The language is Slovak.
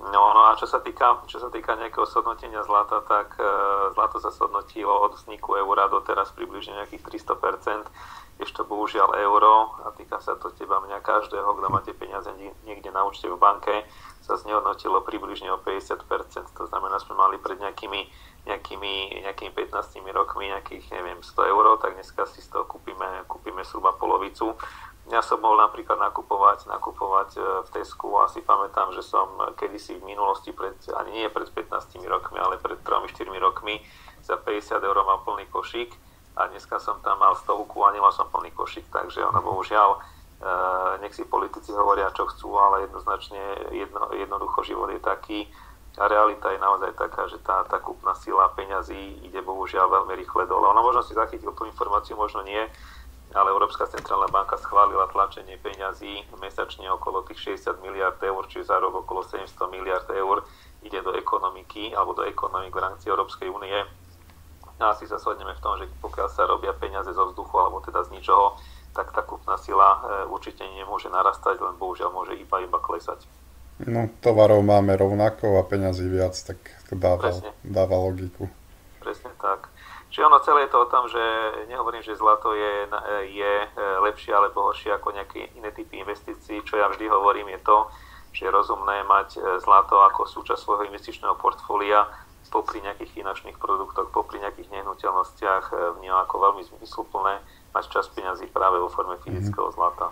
No a čo sa týka nejakého shodnotenia zlata, tak zlato sa shodnotilo od vzniku eura do teraz približne nejakých 300%, ešte bohužiaľ euro, a týka sa to teba, mňa, každého, kto máte peniaze niekde na účte v banke, sa znehodnotilo približne o 50%. To znamená, sme mali pred nejakými 15 rokmi nejakých, neviem, 100 eur, tak dneska si z toho kúpime zhruba polovicu. Ja som mohol napríklad nakupovať v Tesku, a si pamätám, že som kedysi v minulosti, ani nie pred 15 rokmi, ale pred 3-4 rokmi, za 50 eur mal plný košík, a dneska som tam mal stovku a nemal som plný košík, takže ono bohužiaľ, nech si politici hovoria, čo chcú, ale jednoznačne jednoducho život je taký, a realita je naozaj taká, že tá kúpna sila peňazí ide bohužiaľ veľmi rýchle dole. Ono možno si zachytil tú informáciu, možno nie, ale Európska centrálna banka schválila tlačenie peňazí mesačne okolo tých 60 miliard eur, čiže za rok okolo 700 miliard eur ide do ekonomiky alebo do ekonomik v rámci Európskej únie. A asi sa shodneme v tom, že pokiaľ sa robia peniaze zo vzduchu alebo teda z ničoho, tak tá kúpna sila určite nemôže narastať, len bohužiaľ môže iba klesať. No, tovarov máme rovnako a peňazí viac, tak to dáva logiku. Presne tak. Čiže ono celé je to o tom, že nehovorím, že zlato je lepšie alebo horšie ako nejaké iné typy investícií. Čo ja vždy hovorím, je to, že je rozumné mať zlato ako súčasť svojho investičného portfólia popri nejakých finančných produktoch, popri nejakých nehnuteľnostiach, v ňom ako veľmi zmysluplné mať časť peňazí práve vo forme fyzického zlata.